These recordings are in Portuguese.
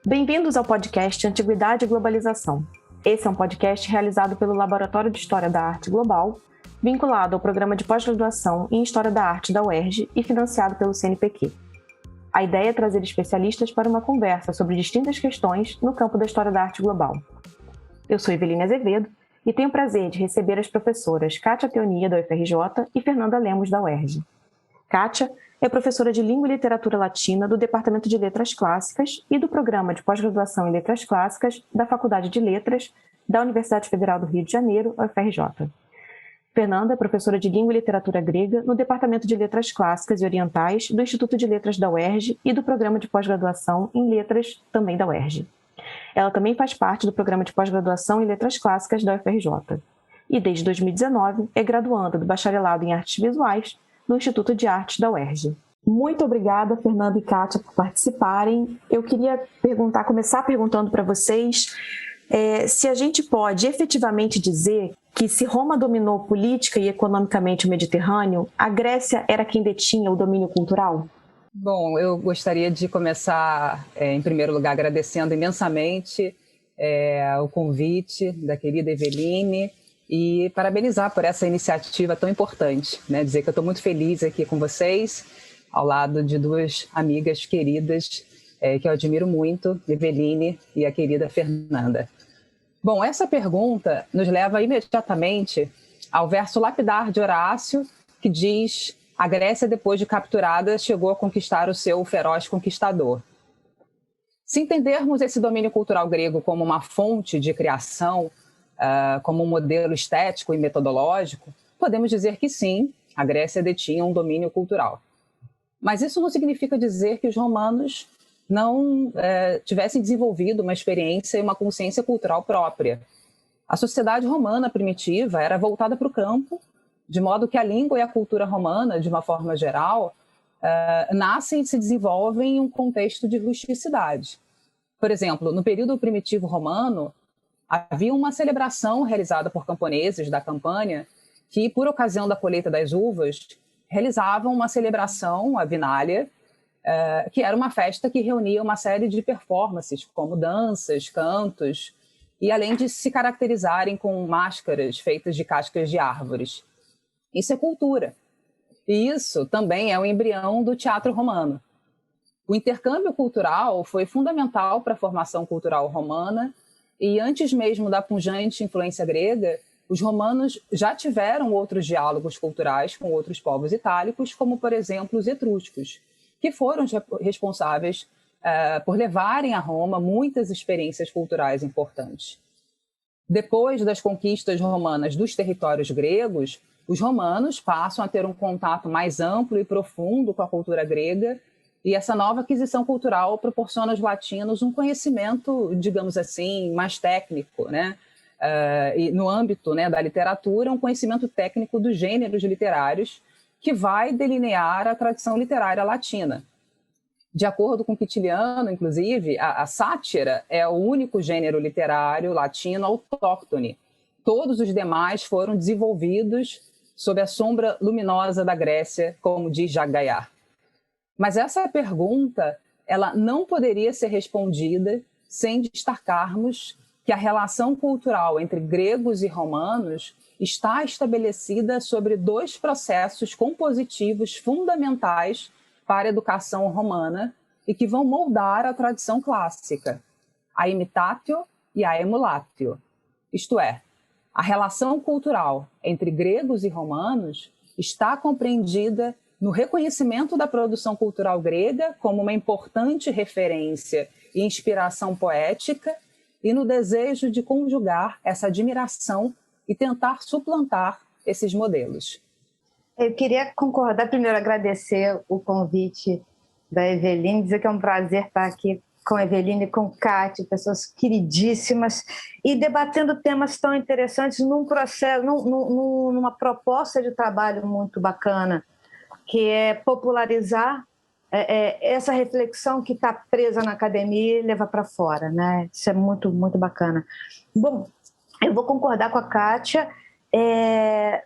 Bem-vindos ao podcast Antiguidade e Globalização. Esse é um podcast realizado pelo Laboratório de História da Arte Global, vinculado ao Programa de Pós-Graduação em História da Arte da UERJ e financiado pelo CNPq. A ideia é trazer especialistas para uma conversa sobre distintas questões no campo da História da Arte Global. Eu sou Eveline Azevedo e tenho o prazer de receber as professoras Kátia Teonia, da UFRJ, e Fernanda Lemos, da UERJ. Kátia é professora de Língua e Literatura Latina do Departamento de Letras Clássicas e do Programa de Pós-Graduação em Letras Clássicas da Faculdade de Letras da Universidade Federal do Rio de Janeiro, UFRJ. Fernanda é professora de Língua e Literatura Grega no Departamento de Letras Clássicas e Orientais do Instituto de Letras da UERJ e do Programa de Pós-Graduação em Letras, também da UERJ. Ela também faz parte do Programa de Pós-Graduação em Letras Clássicas da UFRJ. E desde 2019 é graduanda do Bacharelado em Artes Visuais no Instituto de Artes da UERJ. Muito obrigada, Fernanda e Kátia, por participarem. Eu queria começar perguntando para vocês se a gente pode efetivamente dizer que, se Roma dominou política e economicamente o Mediterrâneo, a Grécia era quem detinha o domínio cultural? Bom, eu gostaria de começar, em primeiro lugar, agradecendo imensamente o convite da querida Eveline e parabenizar por essa iniciativa tão importante, né? Dizer que eu estou muito feliz aqui com vocês, ao lado de duas amigas queridas que eu admiro muito, Eveline e a querida Fernanda. Bom, essa pergunta nos leva imediatamente ao verso lapidar de Horácio, que diz: a Grécia, depois de capturada, chegou a conquistar o seu feroz conquistador. Se entendermos esse domínio cultural grego como uma fonte de criação, como um modelo estético e metodológico, podemos dizer que sim, a Grécia detinha um domínio cultural. Mas isso não significa dizer que os romanos não tivessem desenvolvido uma experiência e uma consciência cultural própria. A sociedade romana primitiva era voltada para o campo, de modo que a língua e a cultura romana, de uma forma geral, nascem e se desenvolvem em um contexto de rusticidade. Por exemplo, no período primitivo romano, havia uma celebração realizada por camponeses da Campânia que, por ocasião da colheita das uvas, realizavam uma celebração, a Vinália, que era uma festa que reunia uma série de performances, como danças, cantos, e além de se caracterizarem com máscaras feitas de cascas de árvores. Isso é cultura. E isso também é o embrião do teatro romano. O intercâmbio cultural foi fundamental para a formação cultural romana e, antes mesmo da pungente influência grega, os romanos já tiveram outros diálogos culturais com outros povos itálicos, como, por exemplo, os etruscos, que foram responsáveis por levarem a Roma muitas experiências culturais importantes. Depois das conquistas romanas dos territórios gregos, os romanos passam a ter um contato mais amplo e profundo com a cultura grega, e essa nova aquisição cultural proporciona aos latinos um conhecimento, digamos assim, mais técnico, né? E no âmbito, né, da literatura, um conhecimento técnico dos gêneros literários que vai delinear a tradição literária latina. De acordo com Quintiliano, inclusive, a sátira é o único gênero literário latino autóctone. Todos os demais foram desenvolvidos sob a sombra luminosa da Grécia, como diz Jacques Gaillard. Mas essa pergunta, ela não poderia ser respondida sem destacarmos que a relação cultural entre gregos e romanos está estabelecida sobre dois processos compositivos fundamentais para a educação romana e que vão moldar a tradição clássica, a imitatio e a emulatio. Isto é, a relação cultural entre gregos e romanos está compreendida no reconhecimento da produção cultural grega como uma importante referência e inspiração poética e no desejo de conjugar essa admiração e tentar suplantar esses modelos. Eu queria concordar, primeiro agradecer o convite da Eveline, dizer que é um prazer estar aqui com a Eveline e com Kátia, pessoas queridíssimas, e debatendo temas tão interessantes num processo, numa proposta de trabalho muito bacana, que é popularizar essa reflexão que está presa na academia e levar para fora, né? Isso é muito, muito bacana. Bom, eu vou concordar com a Kátia,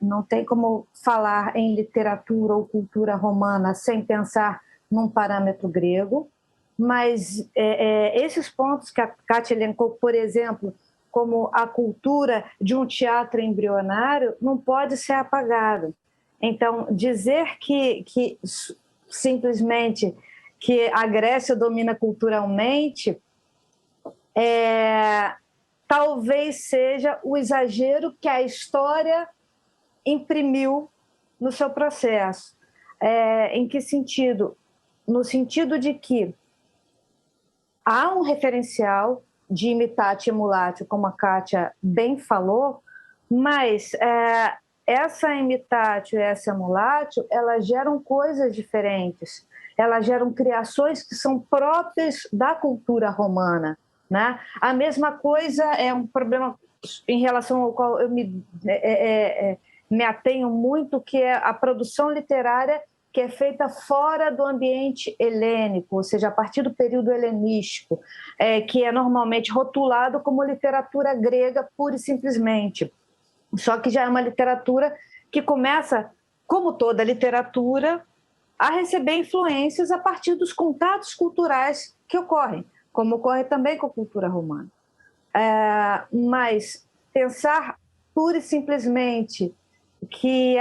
não tem como falar em literatura ou cultura romana sem pensar num parâmetro grego. mas esses pontos que a Kátia elencou, por exemplo, como a cultura de um teatro embrionário, não pode ser apagado. Então, dizer que simplesmente que a Grécia domina culturalmente talvez seja o exagero que a história imprimiu no seu processo. Em que sentido? No sentido de que há um referencial de imitatio emulatio, como a Kátia bem falou, mas essa imitatio e essa emulatio, elas geram coisas diferentes, elas geram criações que são próprias da cultura romana, né? A mesma coisa é um problema em relação ao qual eu me atenho muito, que é a produção literária que é feita fora do ambiente helênico, ou seja, a partir do período helenístico, que é normalmente rotulado como literatura grega pura e simplesmente. Só que já é uma literatura que começa, como toda literatura, a receber influências a partir dos contatos culturais que ocorrem, como ocorre também com a cultura romana. Mas pensar pura e simplesmente que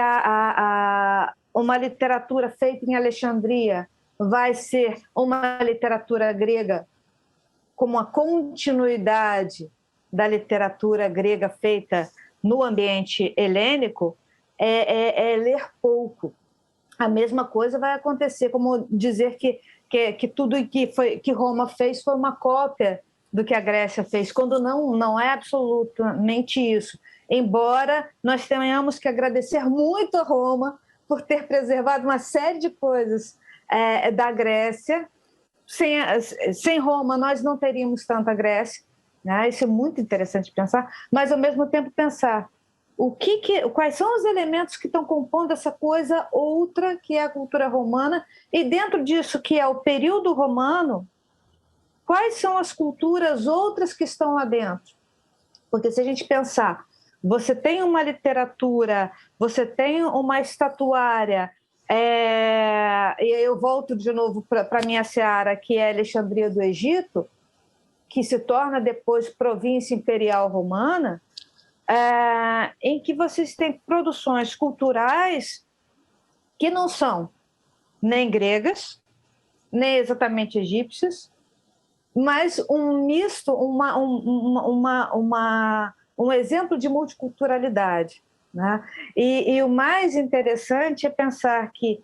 uma literatura feita em Alexandria vai ser uma literatura grega como a continuidade da literatura grega feita no ambiente helênico é ler pouco. A mesma coisa vai acontecer, como dizer que tudo que Roma fez foi uma cópia do que a Grécia fez, quando não é absolutamente isso. Embora nós tenhamos que agradecer muito a Roma por ter preservado uma série de coisas da Grécia. Sem Roma, nós não teríamos tanta Grécia, né? Isso é muito interessante pensar, mas, ao mesmo tempo, pensar quais são os elementos que estão compondo essa coisa outra, que é a cultura romana, e dentro disso, que é o período romano, quais são as culturas outras que estão lá dentro? Porque se a gente pensar, você tem uma literatura, você tem uma estatuária, e aí eu volto de novo para a minha seara, que é Alexandria do Egito, que se torna depois província imperial romana, em que vocês têm produções culturais que não são nem gregas, nem exatamente egípcias, mas um misto, um exemplo de multiculturalidade, né? E o mais interessante é pensar que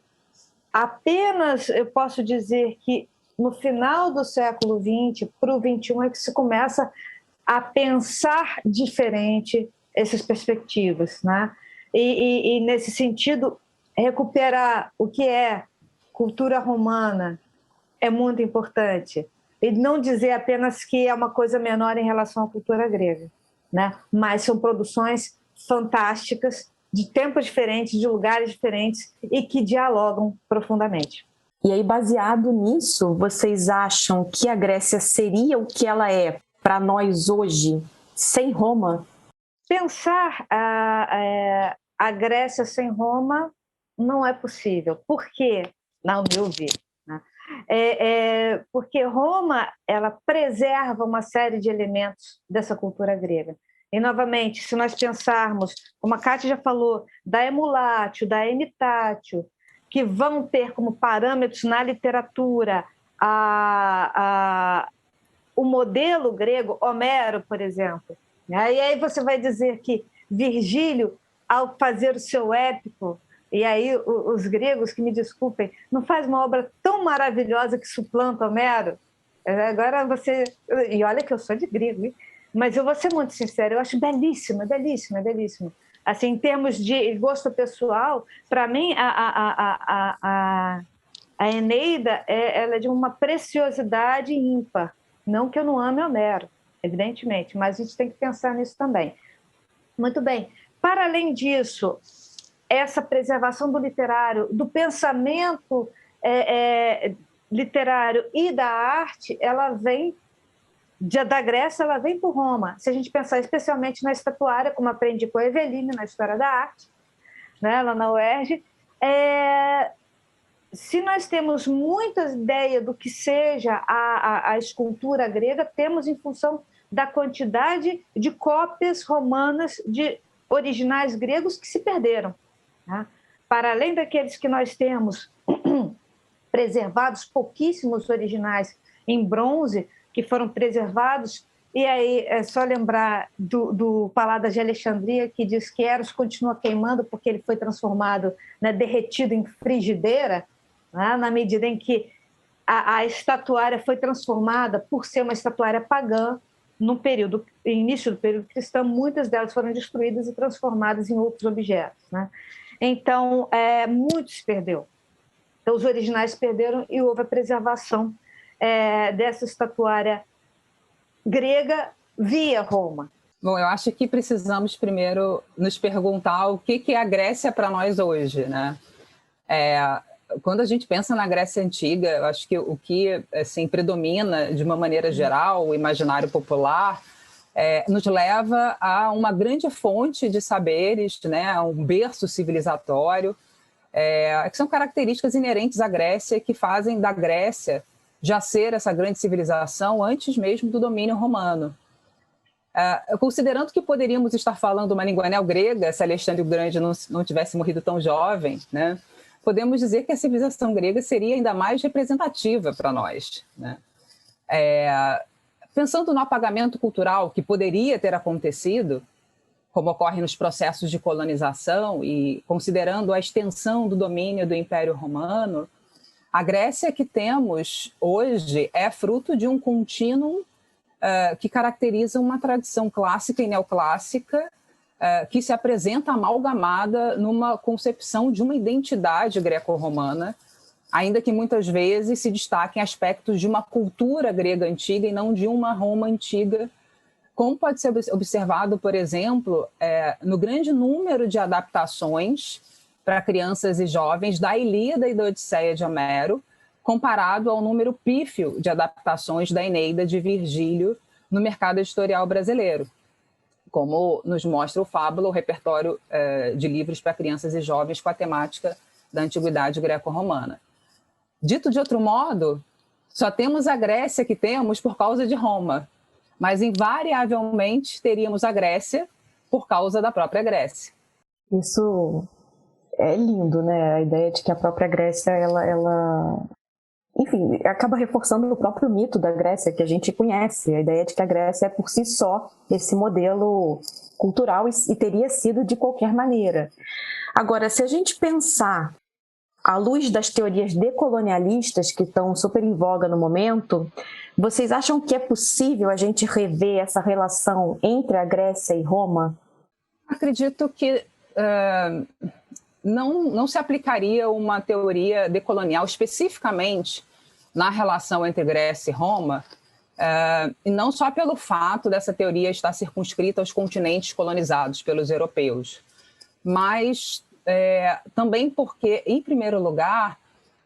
apenas, eu posso dizer que no final do século XX para o XXI é que se começa a pensar diferente essas perspectivas, né? E nesse sentido, recuperar o que é cultura romana é muito importante. E não dizer apenas que é uma coisa menor em relação à cultura grega, né? Mas são produções fantásticas, de tempos diferentes, de lugares diferentes e que dialogam profundamente. E aí, baseado nisso, vocês acham que a Grécia seria o que ela é para nós hoje, sem Roma? Pensar a Grécia sem Roma não é possível. Por quê? Ao meu ver, né? Porque Roma ela preserva uma série de elementos dessa cultura grega. E, novamente, se nós pensarmos, como a Kátia já falou, da emulatio, da imitatio, que vão ter como parâmetros na literatura o modelo grego, Homero, por exemplo. E aí você vai dizer que Virgílio, ao fazer o seu épico, e aí os gregos, que me desculpem, não faz uma obra tão maravilhosa que suplanta Homero? Agora você... E olha que eu sou de grego, hein? Mas eu vou ser muito sincera, eu acho belíssima, belíssima, belíssima. Assim, em termos de gosto pessoal, para mim, a Eneida ela é de uma preciosidade ímpar. Não que eu não ame Homero, evidentemente, mas a gente tem que pensar nisso também. Muito bem. Para além disso, essa preservação do literário, do pensamento literário e da arte, ela vem da Grécia, ela vem por Roma. Se a gente pensar especialmente na estatuária, como aprendi com a Eveline na História da Arte, né, lá na UERJ, se nós temos muitas ideias do que seja a escultura grega, temos em função da quantidade de cópias romanas de originais gregos que se perderam. Tá? Para além daqueles que nós temos preservados, pouquíssimos originais em bronze, que foram preservados, e aí é só lembrar do Palácio de Alexandria, que diz que Eros continua queimando porque ele foi transformado, né, derretido em frigideira, né, na medida em que a estatuária foi transformada por ser uma estatuária pagã. No início do período cristão, muitas delas foram destruídas e transformadas em outros objetos. Né? Então, muito se perdeu. Então, os originais perderam e houve a preservação dessa estatuária grega via Roma. Bom, eu acho que precisamos primeiro nos perguntar o que é a Grécia para nós hoje, né? Quando a gente pensa na Grécia Antiga, eu acho que o que assim, predomina de uma maneira geral o imaginário popular nos leva a uma grande fonte de saberes, né? A um berço civilizatório, que são características inerentes à Grécia que fazem da Grécia já ser essa grande civilização antes mesmo do domínio romano. Considerando que poderíamos estar falando uma língua neogrega se Alexandre o Grande não tivesse morrido tão jovem, né? Podemos dizer que a civilização grega seria ainda mais representativa para nós. Né? Pensando no apagamento cultural que poderia ter acontecido, como ocorre nos processos de colonização e considerando a extensão do domínio do Império Romano, a Grécia que temos hoje é fruto de um contínuo que caracteriza uma tradição clássica e neoclássica que se apresenta amalgamada numa concepção de uma identidade greco-romana, ainda que muitas vezes se destaquem aspectos de uma cultura grega antiga e não de uma Roma antiga, como pode ser observado, por exemplo, no grande número de adaptações para crianças e jovens da Ilíada e da Odisseia de Homero, comparado ao número pífio de adaptações da Eneida de Virgílio no mercado editorial brasileiro, como nos mostra o Fábula, o repertório de livros para crianças e jovens com a temática da antiguidade greco-romana. Dito de outro modo, só temos a Grécia que temos por causa de Roma, mas invariavelmente teríamos a Grécia por causa da própria Grécia. Isso é lindo, né? A ideia de que a própria Grécia, enfim, acaba reforçando o próprio mito da Grécia que a gente conhece. A ideia de que a Grécia é por si só esse modelo cultural e teria sido de qualquer maneira. Agora, se a gente pensar à luz das teorias decolonialistas que estão super em voga no momento, vocês acham que é possível a gente rever essa relação entre a Grécia e Roma? Acredito que não se aplicaria uma teoria decolonial especificamente na relação entre Grécia e Roma, e não só pelo fato dessa teoria estar circunscrita aos continentes colonizados pelos europeus, mas também porque, em primeiro lugar,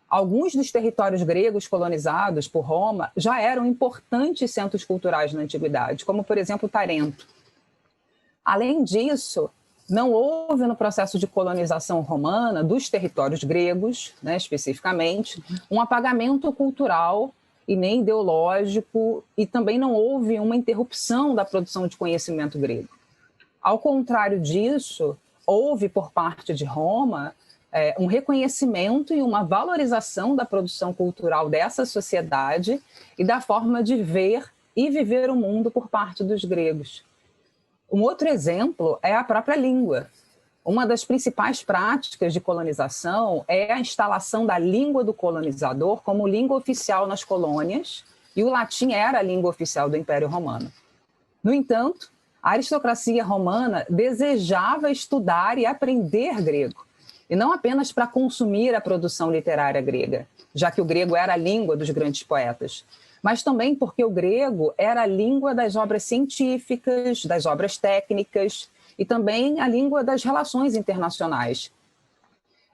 alguns dos territórios gregos colonizados por Roma já eram importantes centros culturais na antiguidade, como, por exemplo, Tarento. Além disso, não houve no processo de colonização romana dos territórios gregos, né, especificamente, um apagamento cultural e nem ideológico, e também não houve uma interrupção da produção de conhecimento grego. Ao contrário disso, houve por parte de Roma um reconhecimento e uma valorização da produção cultural dessa sociedade e da forma de ver e viver o mundo por parte dos gregos. Um outro exemplo é a própria língua. Uma das principais práticas de colonização é a instalação da língua do colonizador como língua oficial nas colônias, e o latim era a língua oficial do Império Romano. No entanto, a aristocracia romana desejava estudar e aprender grego, e não apenas para consumir a produção literária grega, já que o grego era a língua dos grandes poetas, mas também porque o grego era a língua das obras científicas, das obras técnicas e também a língua das relações internacionais.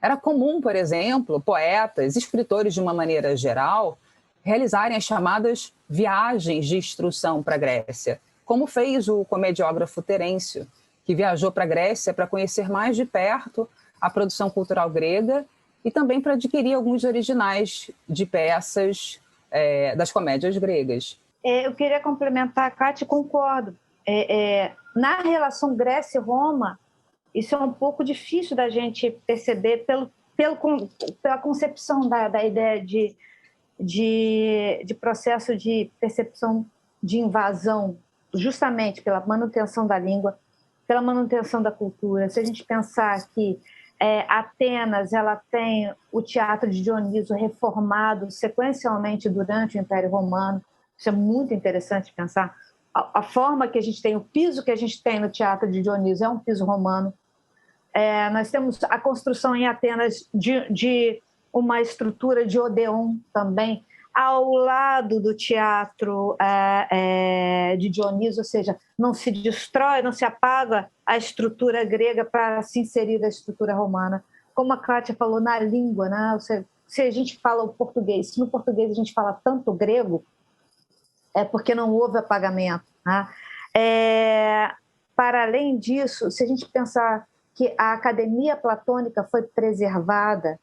Era comum, por exemplo, poetas, escritores de uma maneira geral, realizarem as chamadas viagens de instrução para a Grécia, como fez o comediógrafo Terêncio, que viajou para a Grécia para conhecer mais de perto a produção cultural grega e também para adquirir alguns originais de peças das comédias gregas. Eu queria complementar, Kátia, concordo. Na relação Grécia e Roma, isso é um pouco difícil da gente perceber pela concepção da ideia de processo de percepção de invasão, justamente pela manutenção da língua, pela manutenção da cultura. Se a gente pensar que Atenas ela tem o teatro de Dioniso reformado sequencialmente durante o Império Romano, isso é muito interessante pensar. A forma que a gente tem, o piso que a gente tem no teatro de Dioniso é um piso romano. Nós temos a construção em Atenas de uma estrutura de Odeon também, ao lado do teatro de Dioniso, ou seja, não se destrói, não se apaga a estrutura grega para se inserir a estrutura romana. Como a Kátia falou, na língua, né? Se a gente fala o português, se no português a gente fala tanto grego, é porque não houve apagamento, né? Para além disso, se a gente pensar que a academia platônica foi preservada,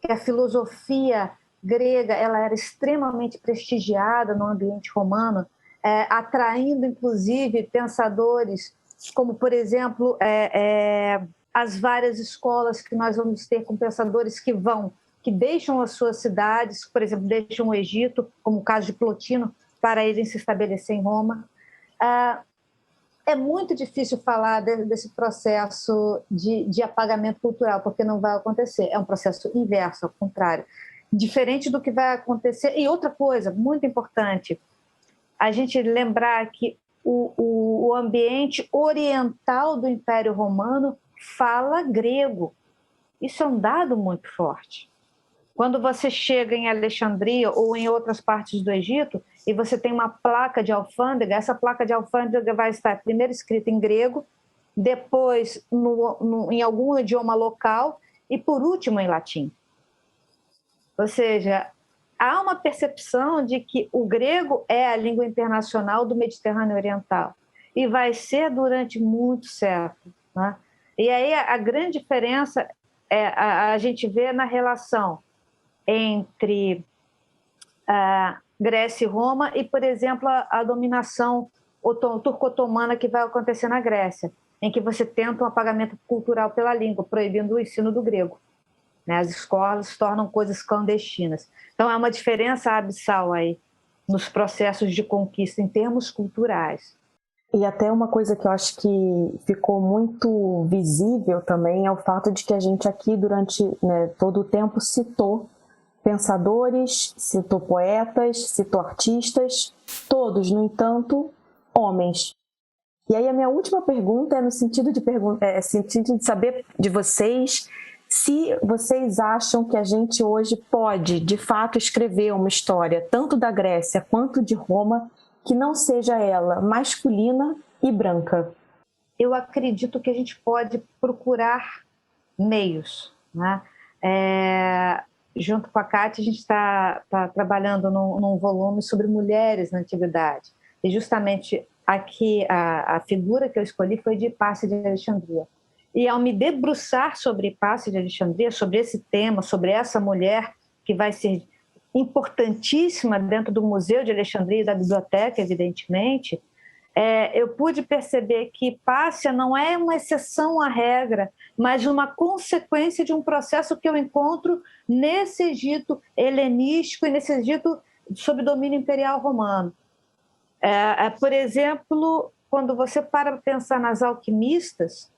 que a filosofia grega ela era extremamente prestigiada no ambiente romano, atraindo, inclusive, pensadores como, por exemplo, as várias escolas que nós vamos ter com pensadores que deixam as suas cidades, por exemplo, deixam o Egito, como o caso de Plotino, para irem se estabelecer em Roma. É muito difícil falar desse processo de apagamento cultural, porque não vai acontecer. É um processo inverso, ao contrário. Diferente do que vai acontecer. E outra coisa muito importante, a gente lembrar que o ambiente oriental do Império Romano fala grego. Isso é um dado muito forte. Quando você chega em Alexandria ou em outras partes do Egito e você tem uma placa de alfândega, essa placa de alfândega vai estar primeiro escrita em grego, depois em algum idioma local e, por último, em latim. Ou seja, há uma percepção de que o grego é a língua internacional do Mediterrâneo Oriental e vai ser durante muitos séculos, né? E aí a grande diferença a gente vê na relação entre Grécia e Roma e, por exemplo, a dominação turco-otomana que vai acontecer na Grécia, em que você tenta um apagamento cultural pela língua, proibindo o ensino do grego. As escolas se tornam coisas clandestinas. Então, há uma diferença abissal aí nos processos de conquista em termos culturais. E até uma coisa que eu acho que ficou muito visível também é o fato de que a gente aqui, durante todo o tempo, citou pensadores, citou poetas, citou artistas, todos, no entanto, homens. E aí a minha última pergunta é no sentido de saber de vocês se vocês acham que a gente hoje pode, de fato, escrever uma história tanto da Grécia quanto de Roma que não seja ela masculina e branca. Eu acredito que a gente pode procurar meios, né? Junto com a Kátia, a gente está trabalhando num volume sobre mulheres na antiguidade. E justamente aqui a figura que eu escolhi foi de Hipácia de Alexandria. E ao me debruçar sobre Hipácia de Alexandria, sobre esse tema, sobre essa mulher que vai ser importantíssima dentro do Museu de Alexandria e da biblioteca, evidentemente, eu pude perceber que Hipácia não é uma exceção à regra, mas uma consequência de um processo que eu encontro nesse Egito helenístico e nesse Egito sob domínio imperial romano. Por exemplo, quando você para pensar nas alquimistas,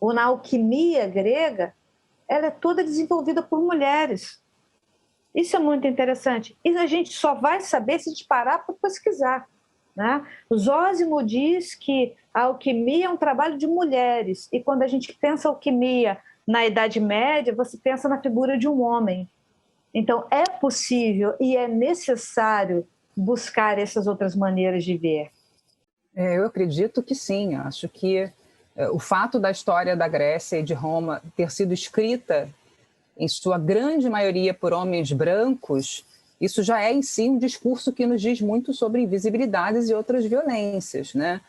ou na alquimia grega, ela é toda desenvolvida por mulheres. Isso é muito interessante. E a gente só vai saber se a gente parar para pesquisar, né? Zósimo diz que a alquimia é um trabalho de mulheres. E quando a gente pensa alquimia na Idade Média, você pensa na figura de um homem. Então, é possível e é necessário buscar essas outras maneiras de ver. Eu acredito que sim. Acho que o fato da história da Grécia e de Roma ter sido escrita, em sua grande maioria, por homens brancos, isso já é em si um discurso que nos diz muito sobre invisibilidades e outras violências, né?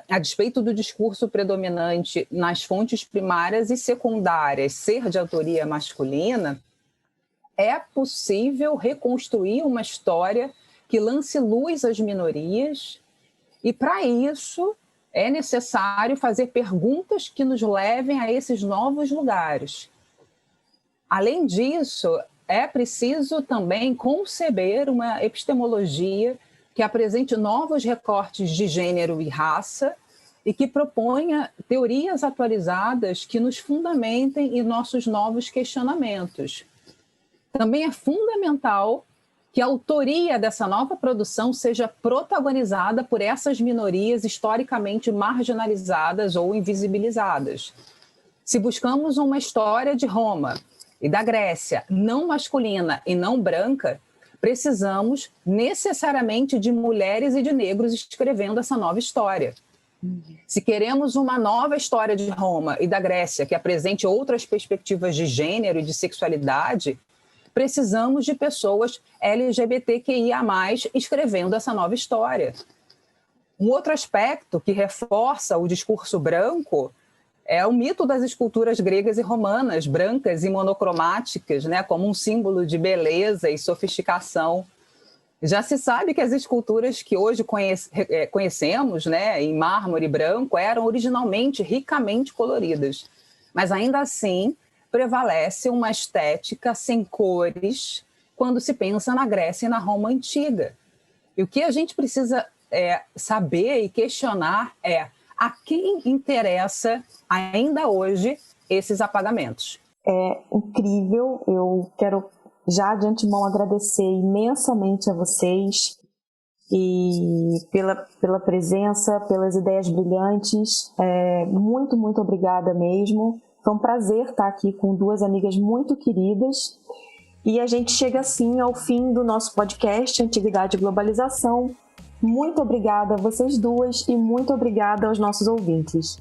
a despeito do discurso predominante nas fontes primárias e secundárias ser de autoria masculina, é possível reconstruir uma história que lance luz às minorias, e para isso é necessário fazer perguntas que nos levem a esses novos lugares. Além disso, é preciso também conceber uma epistemologia que apresente novos recortes de gênero e raça e que proponha teorias atualizadas que nos fundamentem em nossos novos questionamentos. Também é fundamental que a autoria dessa nova produção seja protagonizada por essas minorias historicamente marginalizadas ou invisibilizadas. Se buscamos uma história de Roma e da Grécia não masculina e não branca, precisamos necessariamente de mulheres e de negros escrevendo essa nova história. Se queremos uma nova história de Roma e da Grécia que apresente outras perspectivas de gênero e de sexualidade, precisamos de pessoas LGBTQIA+, escrevendo essa nova história. Um outro aspecto que reforça o discurso branco é o mito das esculturas gregas e romanas, brancas e monocromáticas, né, como um símbolo de beleza e sofisticação. Já se sabe que as esculturas que hoje conhecemos, né, em mármore branco, eram originalmente ricamente coloridas, mas ainda assim prevalece uma estética sem cores quando se pensa na Grécia e na Roma antiga. E o que a gente precisa saber e questionar é a quem interessa ainda hoje esses apagamentos. É incrível, eu quero já de antemão agradecer imensamente a vocês e pela presença, pelas ideias brilhantes. Muito, muito obrigada mesmo. Foi um prazer estar aqui com duas amigas muito queridas. E a gente chega assim ao fim do nosso podcast Antiguidade e Globalização. Muito obrigada a vocês duas e muito obrigada aos nossos ouvintes.